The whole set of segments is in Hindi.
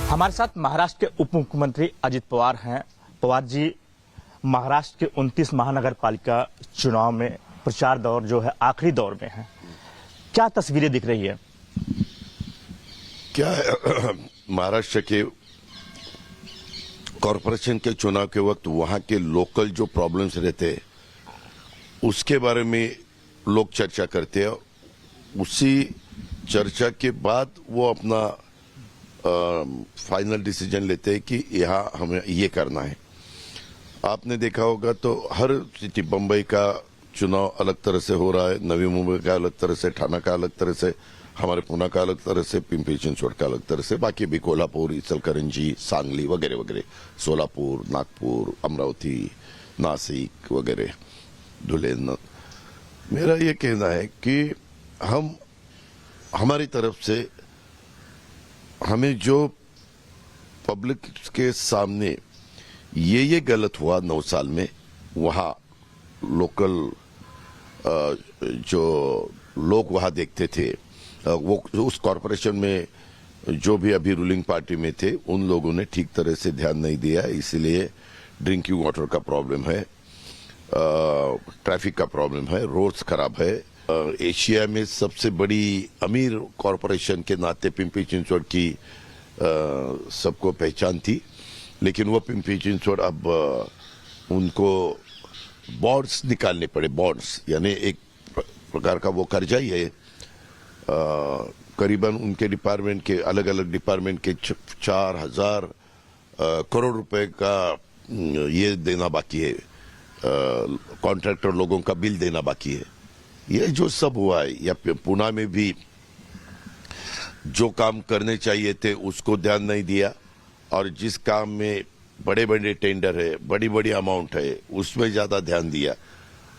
हमारे साथ महाराष्ट्र के उप मुख्यमंत्री अजित पवार हैं। पवार जी, महाराष्ट्र के 29 महानगर पालिका चुनाव में प्रचार दौर जो है आखिरी दौर में है, क्या तस्वीरें दिख रही है? क्या महाराष्ट्र के कॉरपोरेशन के चुनाव के वक्त वहां के लोकल जो प्रॉब्लम्स रहते हैं उसके बारे में लोग चर्चा करते हैं। उसी चर्चा के बाद वो अपना फाइनल डिसीजन लेते हैं कि यहाँ हमें ये करना है। आपने देखा होगा तो हर सिटी, बम्बई का चुनाव अलग तरह से हो रहा है, नवी मुंबई का अलग तरह से, ठाणा का अलग तरह से, हमारे पुणे का अलग तरह से, पिंपरी चिंचवड का अलग तरह से, बाकी भी कोल्हापुर, इचलकरंजी, सांगली वगैरह वगैरह, सोलापुर, नागपुर, अमरावती, नासिक वगैरह, धुले। मेरा ये कहना है कि हम हमारी तरफ से हमें जो पब्लिक के सामने ये गलत हुआ 9 साल में, वहाँ लोकल जो लोग वहाँ देखते थे, वो उस कॉरपोरेशन में जो भी अभी रूलिंग पार्टी में थे उन लोगों ने ठीक तरह से ध्यान नहीं दिया, इसलिए ड्रिंकिंग वाटर का प्रॉब्लम है, ट्रैफिक का प्रॉब्लम है, रोड्स खराब है। एशिया में सबसे बड़ी अमीर कॉरपोरेशन के नाते पिंपरी चिंचवड की सबको पहचान थी, लेकिन वो पिंपरी चिंचवड अब उनको बॉन्ड्स निकालने पड़े। बॉन्ड्स यानी एक प्रकार का वो कर्जा ही है। करीबन उनके डिपार्टमेंट के, अलग अलग डिपार्टमेंट के 4,000 करोड़ रुपए का ये देना बाकी है, कॉन्ट्रैक्टर लोगों का बिल देना बाकी है। ये जो सब हुआ है, या पुणे में भी जो काम करने चाहिए थे उसको ध्यान नहीं दिया, और जिस काम में बड़े बड़े टेंडर है, बड़ी बड़ी अमाउंट है, उसमें ज्यादा ध्यान दिया,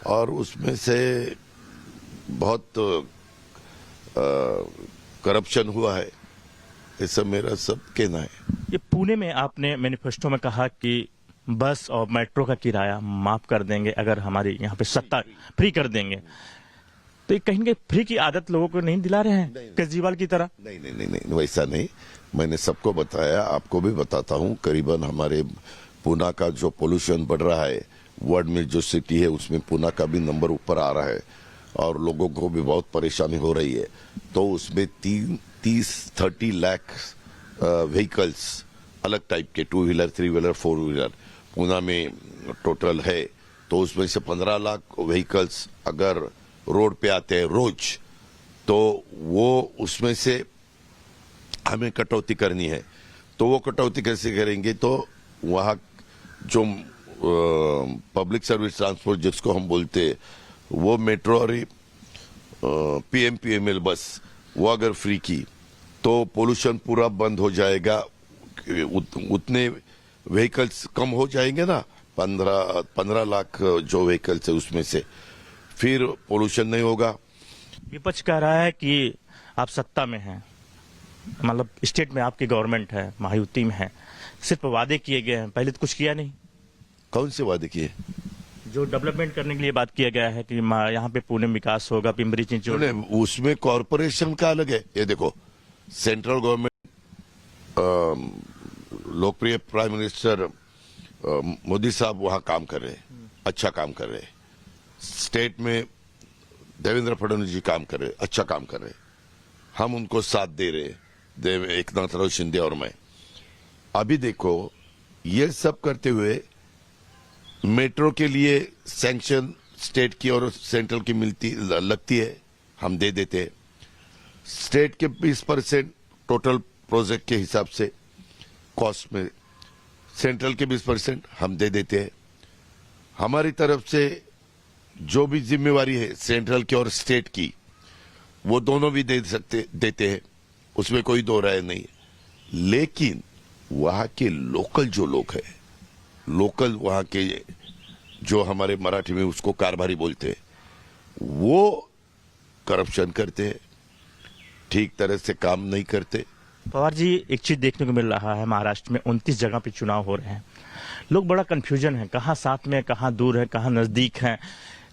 और उसमें से बहुत करप्शन हुआ है। ऐसा मेरा सब कहना है। ये पुणे में आपने मैनिफेस्टो में कहा कि बस और मेट्रो का किराया माफ कर देंगे अगर हमारी यहाँ पे सत्ता, फ्री कर देंगे, तो ये कहेंगे फ्री की आदत लोगों को नहीं दिला रहे हैं केजरीवाल की तरह? नहीं नहीं नहीं नहीं, वैसा नहीं। मैंने सबको बताया, आपको भी बताता हूँ। करीबन हमारे पुणे का जो पोल्यूशन बढ़ रहा है, वर्ल्ड में जो सिटी है उसमें पुणे का भी नंबर ऊपर आ रहा है, और लोगों को भी बहुत परेशानी हो रही है। तो उसमें 30 लाख व्हीकल्स अलग टाइप के, 2 व्हीलर, 3 व्हीलर, 4 व्हीलर पुणे में टोटल है। तो उसमें से 15 लाख व्हीकल्स अगर रोड पे आते हैं रोज, तो वो उसमें से हमें कटौती करनी है। तो वो कटौती कैसे करेंगे? तो वहाँ जो पब्लिक सर्विस ट्रांसपोर्ट जिसको हम बोलते हैं, वो मेट्रो और PMPML बस, वो अगर फ्री की तो पोल्यूशन पूरा बंद हो जाएगा। उतने व्हीकल्स कम हो जाएंगे ना, 15 लाख जो व्हीकल्स है उसमें से, फिर पोल्यूशन नहीं होगा। विपक्ष कह रहा है कि आप सत्ता में हैं, मतलब स्टेट में आपकी गवर्नमेंट है, महायुति में है, सिर्फ वादे किए गए हैं, पहले तो कुछ किया नहीं। कौन से वादे किए? जो डेवलपमेंट करने के लिए बात किया गया है कि यहाँ पे पुणे में विकास होगा, पिंपरी चिंचवड, उसमें कॉरपोरेशन का अलग है। ये देखो, सेंट्रल गवर्नमेंट, लोकप्रिय प्राइम मिनिस्टर मोदी साहब वहां काम कर रहे हैं, अच्छा काम कर रहे हैं। स्टेट में देवेंद्र फडणवीस जी काम कर रहे, अच्छा काम कर रहे, हम उनको साथ दे रहे, एकनाथ शिंदे और मैं। अभी देखो, ये सब करते हुए मेट्रो के लिए सैंक्शन स्टेट की और सेंट्रल की लगती है, हम दे देते हैं। स्टेट के 20% टोटल प्रोजेक्ट के हिसाब से कॉस्ट में, सेंट्रल के 20% हम दे देते हैं। हमारी तरफ से जो भी जिम्मेवारी है सेंट्रल की और स्टेट की, वो दोनों भी देते हैं, उसमें कोई दो राय नहीं। लेकिन वहां के लोकल जो लोग हैं, लोकल वहां के जो हमारे मराठी में उसको कारभारी बोलते हैं, वो करप्शन करते हैं, ठीक तरह से काम नहीं करते। पवार जी, एक चीज देखने को मिल रहा है, महाराष्ट्र में 29 जगह पे चुनाव हो रहे हैं, लोग बड़ा कंफ्यूजन है, कहाँ साथ में, कहाँ दूर है, कहाँ नजदीक है।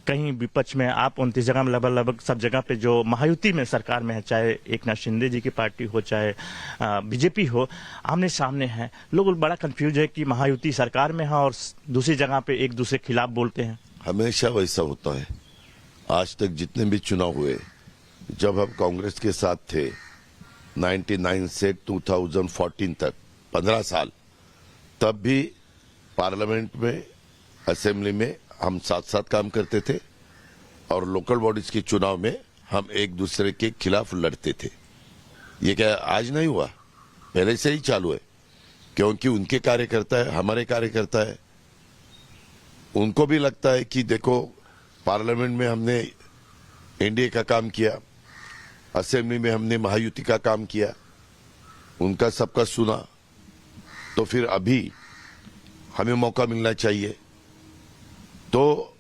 कहीं विपक्ष में, आप 29 जगह में लगभग सब जगह पे जो महायुति में सरकार में है, चाहे एकनाथ शिंदे जी की पार्टी हो, चाहे बीजेपी हो, आमने सामने है। लोग बड़ा कंफ्यूज है कि महायुति सरकार में है और दूसरी जगह पे एक दूसरे के खिलाफ बोलते हैं। हमेशा वैसा होता है। आज तक जितने भी चुनाव हुए, जब हम कांग्रेस के साथ थे 99 से 2014 तक 15 साल, तब भी पार्लियामेंट में, असेंबली में हम साथ साथ काम करते थे और लोकल बॉडीज के चुनाव में हम एक दूसरे के खिलाफ लड़ते थे। ये क्या आज नहीं हुआ, पहले से ही चालू है, क्योंकि उनके कार्यकर्ता है, हमारे कार्यकर्ता है। उनको भी लगता है कि देखो पार्लियामेंट में हमने एनडीए का काम किया, असेंबली में हमने महायुति का काम किया, उनका सबका सुना, तो फिर अभी हमें मौका मिलना चाहिए। तो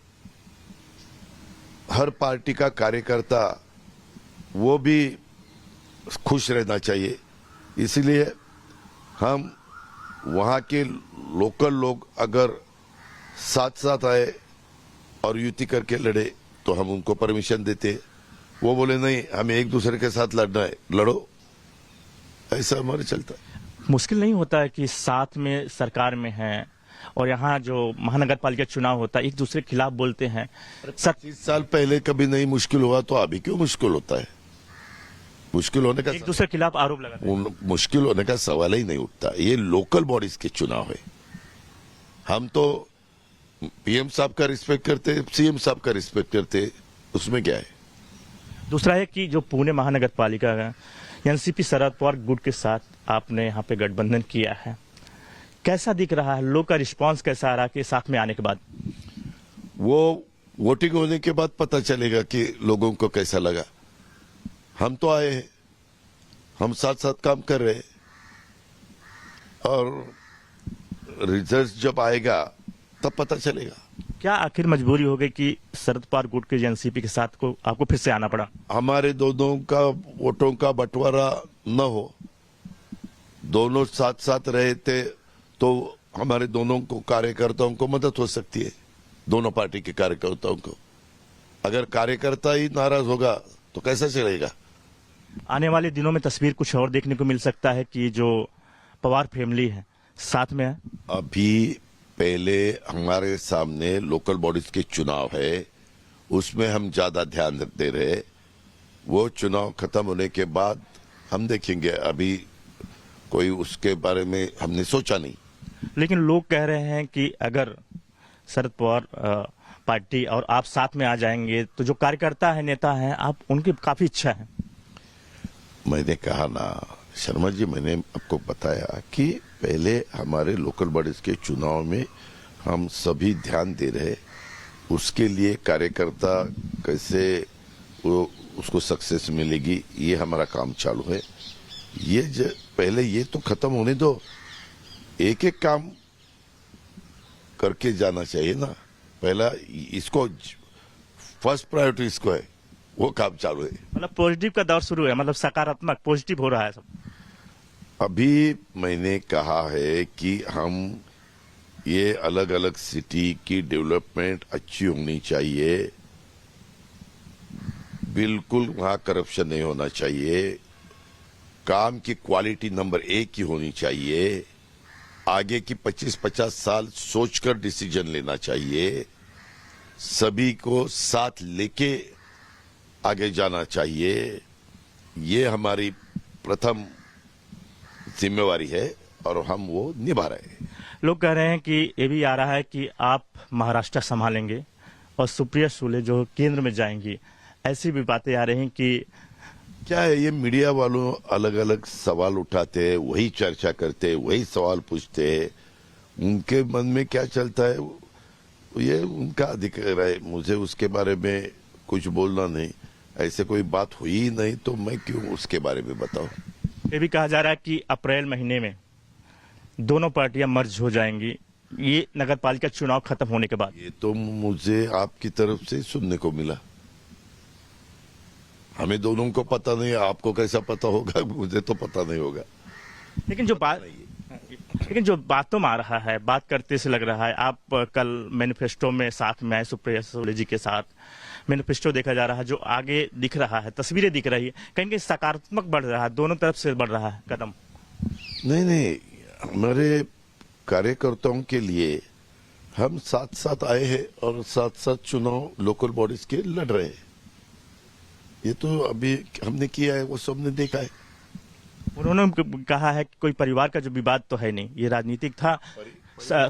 हर पार्टी का कार्यकर्ता वो भी खुश रहना चाहिए, इसलिए हम वहां के लोकल लोग अगर साथ साथ आए और युति करके लड़े तो हम उनको परमिशन देते। वो बोले नहीं, हमें एक दूसरे के साथ लड़ना है, लड़ो, ऐसा हमारे चलता है। मुश्किल नहीं होता है कि साथ में सरकार में है और यहाँ जो महानगर पालिका चुनाव होता है एक दूसरे के खिलाफ बोलते हैं? 30 साल पहले कभी नहीं मुश्किल हुआ तो अभी क्यों मुश्किल होता है? मुश्किल होने का एक दूसरे के खिलाफ आरोप लगाते हैं। मुश्किल होने का सवाल ही नहीं उठता। ये लोकल बॉडीज के चुनाव है। हम तो पीएम साहब का रिस्पेक्ट करते, सीएम साहब का रिस्पेक्ट करते, उसमें क्या है? दूसरा है कि जो पुणे महानगर पालिका का एनसीपी शरद पवार गुट के साथ आपने यहाँ पे गठबंधन किया है, कैसा दिख रहा है? लोग का रिस्पांस कैसा आ रहा है कि साथ में आने के बाद? वो वोटिंग होने के बाद पता चलेगा कि लोगों को कैसा लगा। हम तो आए हैं, हम साथ साथ काम कर रहे हैं और रिजल्ट जब आएगा तब पता चलेगा। क्या आखिर मजबूरी हो गई कि शरद पवार गुट के एनसीपी के साथ को आपको फिर से आना पड़ा? हमारे दोनों का वोटों का बंटवारा न हो, दोनों साथ साथ रहे थे तो हमारे दोनों को कार्यकर्ताओं को मदद हो सकती है, दोनों पार्टी के कार्यकर्ताओं को। अगर कार्यकर्ता ही नाराज होगा तो कैसा चलेगा? आने वाले दिनों में तस्वीर कुछ और देखने को मिल सकता है कि जो पवार फैमिली है साथ में है। अभी पहले हमारे सामने लोकल बॉडीज के चुनाव है, उसमें हम ज्यादा ध्यान दे रहे। वो चुनाव खत्म होने के बाद हम देखेंगे, अभी कोई उसके बारे में हमने सोचा नहीं। लेकिन लोग कह रहे हैं कि अगर शरद पवार पार्टी और आप साथ में आ जाएंगे तो जो कार्यकर्ता है, नेता हैं, आप उनकी काफी इच्छा है। मैंने कहा ना शर्मा जी, मैंने आपको बताया कि पहले हमारे लोकल बॉडीज के चुनाव में हम सभी ध्यान दे रहे, उसके लिए कार्यकर्ता कैसे उसको सक्सेस मिलेगी, ये हमारा काम चालू है। ये पहले ये तो खत्म होने दो, एक एक काम करके जाना चाहिए ना। पहला इसको फर्स्ट प्रायोरिटी इसको है, वो काम चालू है। मतलब पॉजिटिव का दौर शुरू है, मतलब सकारात्मक पॉजिटिव हो रहा है सब। अभी मैंने कहा है कि हम ये अलग अलग सिटी की डेवलपमेंट अच्छी होनी चाहिए, बिल्कुल वहां करप्शन नहीं होना चाहिए, काम की क्वालिटी नंबर 1 की होनी चाहिए, आगे की 25-50 साल सोचकर डिसीजन लेना चाहिए, सभी को साथ लेके आगे जाना चाहिए। ये हमारी प्रथम जिम्मेवारी है और हम वो निभा रहे हैं। लोग कह रहे हैं कि ये भी आ रहा है कि आप महाराष्ट्र संभालेंगे और सुप्रिया सुले जो केंद्र में जाएंगी, ऐसी भी बातें आ रही हैं कि क्या है, ये मीडिया वालों अलग अलग सवाल उठाते हैं, वही चर्चा करते हैं, वही सवाल पूछते हैं, उनके मन में क्या चलता है ये उनका अधिकार है, मुझे उसके बारे में कुछ बोलना नहीं। ऐसे कोई बात हुई ही नहीं तो मैं क्यों उसके बारे में बताऊं। ये भी कहा जा रहा है कि अप्रैल महीने में दोनों पार्टियां मर्ज हो जाएंगी, ये नगर पालिका चुनाव खत्म होने के बाद। ये तो मुझे आपकी तरफ से सुनने को मिला, हमें दोनों को पता नहीं, आपको कैसा पता होगा, मुझे तो पता नहीं होगा। लेकिन जो बात लेकिन जो बातों में आ रहा है, बात करते से लग रहा है आप कल मैनिफेस्टो में साथ में आए सुप्रिया सुले जी के साथ, मैनिफेस्टो देखा जा रहा है, जो आगे दिख रहा है, तस्वीरें दिख रही है, कहीं कहीं सकारात्मक बढ़ रहा है, दोनों तरफ से बढ़ रहा है कदम। नहीं, हमारे कार्यकर्ताओं के लिए हम साथ साथ आए हैं और साथ साथ चुनाव लोकल बॉडीज के लड़ रहे हैं। ये तो अभी हमने किया है, वो सबने देखा है। उन्होंने कहा है कि कोई परिवार का जो विवाद तो है नहीं, ये राजनीतिक था।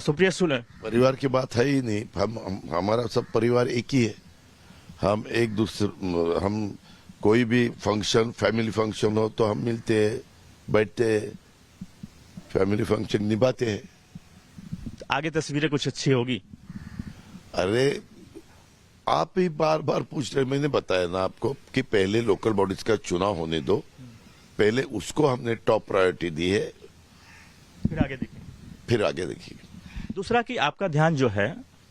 सुप्रिया सुले, परिवार की बात है ही नहीं। हमारा सब परिवार एक ही है। हम एक दूसरे, हम कोई भी फंक्शन, फैमिली फंक्शन हो तो हम मिलते हैं, बैठते हैं, फैमिली फंक्शन निभाते हैं। आगे तस्वीरें कुछ अच्छी होगी। अरे आप ही बार बार पूछ रहे, मैंने बताया ना आपको कि पहले लोकल बॉडीज का चुनाव होने दो, पहले उसको हमने टॉप प्रायोरिटी दी है, फिर आगे देखिए। दूसरा कि आपका ध्यान जो है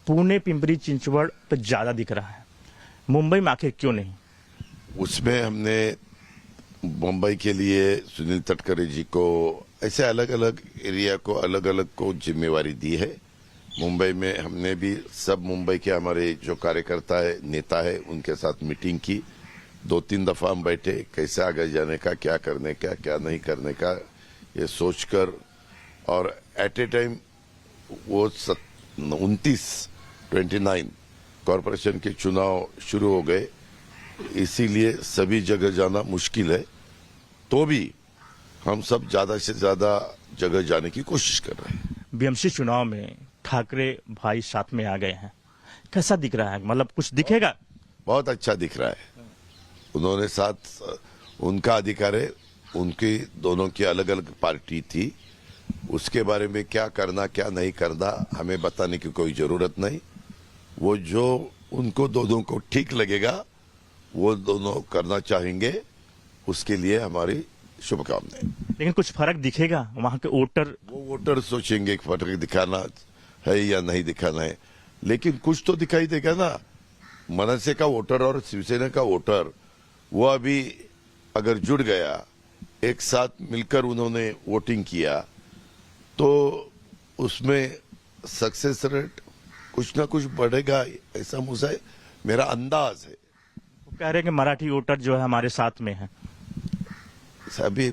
पुणे पिंपरी चिंचवड़ पे ज्यादा दिख रहा है, मुंबई में आखिर क्यों नहीं? उसमें हमने मुंबई के लिए सुनील तटकरे जी को, ऐसे अलग अलग एरिया को अलग अलग को जिम्मेवारी दी है। मुंबई में हमने भी सब मुंबई के हमारे जो कार्यकर्ता है, नेता है, उनके साथ मीटिंग की। 2-3 दफा हम बैठे, कैसे आगे जाने का, क्या करने का, क्या नहीं करने का, ये सोचकर, और एट ए टाइम वो 29 कॉरपोरेशन के चुनाव शुरू हो गए, इसीलिए सभी जगह जाना मुश्किल है। तो भी हम सब ज्यादा से ज्यादा जगह जाने की कोशिश कर रहे हैं। बीएमसी चुनाव में ठाकरे भाई साथ में आ गए हैं, कैसा दिख रहा है? मतलब कुछ दिखेगा? बहुत अच्छा दिख रहा है। उन्होंने साथ, उनका अधिकार है, उनकी दोनों की अलग अलग पार्टी थी, उसके बारे में क्या करना क्या नहीं करना हमें बताने की कोई जरूरत नहीं। वो जो उनको दोनों को ठीक लगेगा वो दोनों करना चाहेंगे, उसके लिए हमारी शुभकामनाएं। लेकिन कुछ फर्क दिखेगा वहां के वोटर? वो वोटर सोचेंगे कि फर्क दिखाना है या नहीं दिखाना है, लेकिन कुछ तो दिखाई देगा ना। मनसे का वोटर और शिवसेना का वोटर, वो अभी अगर जुड़ गया, एक साथ मिलकर उन्होंने वोटिंग किया, तो उसमें सक्सेस रेट कुछ ना कुछ बढ़ेगा, ऐसा मुझे मेरा अंदाज है। वो कह रहे हैं कि मराठी वोटर जो है हमारे साथ में है। सभी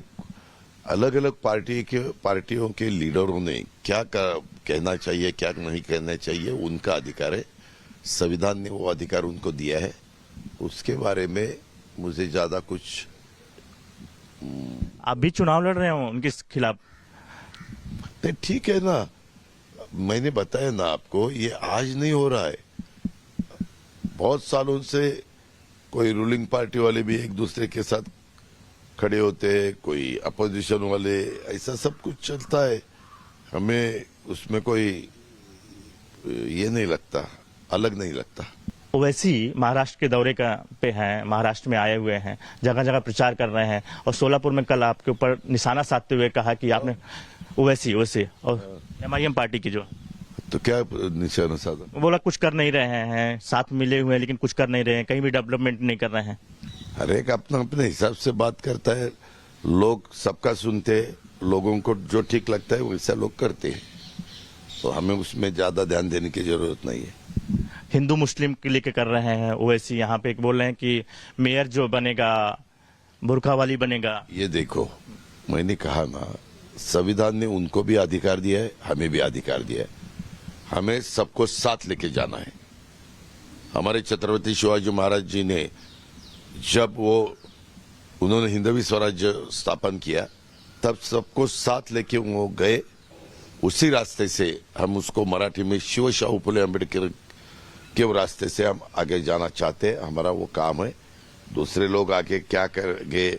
अलग अलग पार्टियों के लीडरों ने क्या कहना चाहिए, क्या नहीं कहना चाहिए, उनका अधिकार है। संविधान ने वो अधिकार उनको दिया है, उसके बारे में मुझे ज्यादा कुछ। आप भी चुनाव लड़ रहे हो उनके खिलाफ? नहीं, ठीक है ना, मैंने बताया ना आपको, ये आज नहीं हो रहा है। बहुत सालों से कोई रूलिंग पार्टी वाले भी एक दूसरे के साथ खड़े होते हैं, कोई अपोजिशन वाले, ऐसा सब कुछ चलता है। हमें उसमें कोई ये नहीं लगता, अलग नहीं लगता। ओवैसी महाराष्ट्र के दौरे पे हैं, महाराष्ट्र में आए हुए हैं, जगह जगह प्रचार कर रहे हैं, और सोलापुर में कल आपके ऊपर निशाना साधते हुए कहा कि आपने ओवैसी और एमआईएम पार्टी की जो, तो क्या निशाना साधा? बोला कुछ कर नहीं रहे हैं, साथ मिले हुए हैं लेकिन कुछ कर नहीं रहे हैं, कहीं भी डेवलपमेंट नहीं कर रहे हैं। हर एक अपना अपने हिसाब से बात करता है, लोग सबका सुनते हैं, लोगों को जो ठीक लगता है वैसा लोग करते हैं, तो हमें उसमें ज्यादा ध्यान देने की जरूरत नहीं है। हिंदू मुस्लिम के लेके कर रहे हैं ओवैसी, यहाँ पे बोल रहे हैं कि मेयर जो बनेगा बुरखा वाली बनेगा। ये देखो, मैंने कहा ना, संविधान ने उनको भी अधिकार दिया है, हमें भी अधिकार दिया है, हमें सबको साथ लेके जाना है। हमारे छत्रपति शिवाजी महाराज जी ने जब उन्होंने हिंदवी स्वराज्य स्थापन किया, तब सबको साथ लेके वो गए, उसी रास्ते से हम उसको मराठी में शिव शाहू फुले अम्बेडकर के रास्ते से हम आगे जाना चाहते हैं। हमारा वो काम है। दूसरे लोग आगे क्या करेंगे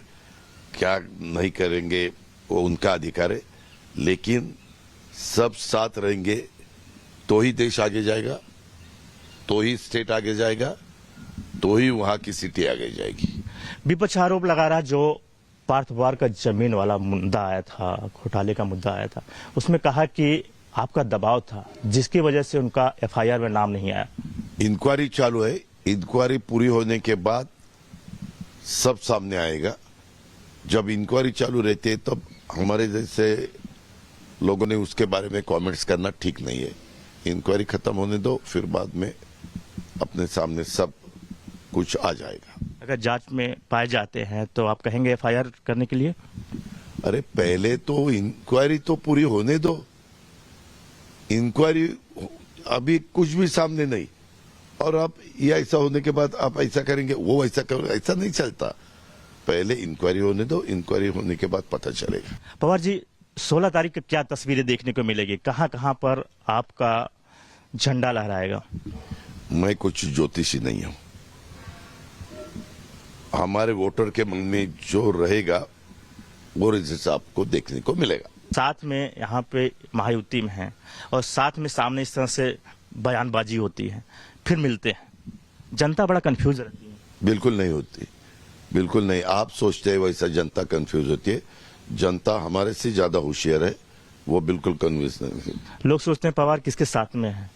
क्या नहीं करेंगे वो उनका अधिकार है, लेकिन सब साथ रहेंगे तो ही देश आगे जाएगा, तो ही स्टेट आगे जाएगा, तो ही वहां की सिटी आगे जाएगी। विपक्ष आरोप लगा रहा, जो पार्थवार का जमीन वाला मुद्दा आया था, घोटाले का मुद्दा आया था, उसमें कहा कि आपका दबाव था जिसकी वजह से उनका एफआईआर में नाम नहीं आया। इंक्वायरी चालू है, इंक्वायरी पूरी होने के बाद सब सामने आएगा। जब इंक्वायरी चालू रहती है तब हमारे जैसे लोगों ने उसके बारे में कमेंट्स करना ठीक नहीं है। इंक्वायरी खत्म होने दो, फिर बाद में अपने सामने सब कुछ आ जाएगा। अगर जांच में पाए जाते हैं तो आप कहेंगे एफआईआर करने के लिए? अरे पहले तो इंक्वायरी तो पूरी होने दो। इंक्वायरी अभी कुछ भी सामने नहीं, और आप ये ऐसा होने के बाद आप ऐसा करेंगे, वो ऐसा करेंगे, ऐसा नहीं चलता। पहले इंक्वायरी होने दो, इंक्वायरी होने के बाद पता चलेगा। पवार जी, 16 तारीख को क्या तस्वीरें देखने को मिलेगी? कहां कहां पर आपका झंडा लहराएगा? मैं कुछ ज्योतिषी नहीं हूं। हमारे वोटर के मन में जो रहेगा वो रिजल्ट आपको देखने को मिलेगा। साथ में यहाँ पे महायुति में है और साथ में सामने इस तरह से बयानबाजी होती है, फिर मिलते हैं, जनता बड़ा कंफ्यूज रहती है। बिल्कुल नहीं होती, बिल्कुल नहीं। आप सोचते हैं वैसा जनता कंफ्यूज होती है। जनता हमारे से ज्यादा होशियार है, वो बिल्कुल कंफ्यूज नहीं है। लोग सोचते हैं पवार किसके साथ में है?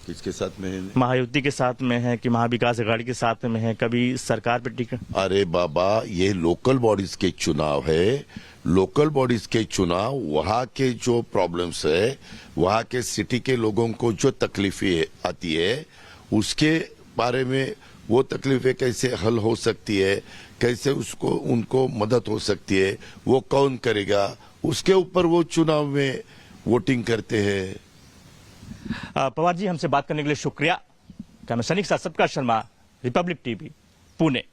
किसके साथ में है? महायुति के साथ में है कि महाविकास अघाड़ी के साथ में है? कभी सरकार पे टिकट? अरे बाबा, ये लोकल बॉडीज के चुनाव है। लोकल बॉडीज के चुनाव, वहां के जो प्रॉब्लम्स है, वहां के सिटी के लोगों को जो तकलीफें आती है, उसके बारे में, वो तकलीफें कैसे हल हो सकती है, कैसे उसको उनको मदद हो सकती है, वो कौन करेगा, उसके ऊपर वो चुनाव में वोटिंग करते हैं। पवार जी, हमसे बात करने के लिए शुक्रिया। कैमरा सैनिक साथ सबका शर्मा, रिपब्लिक टीवी, पुणे।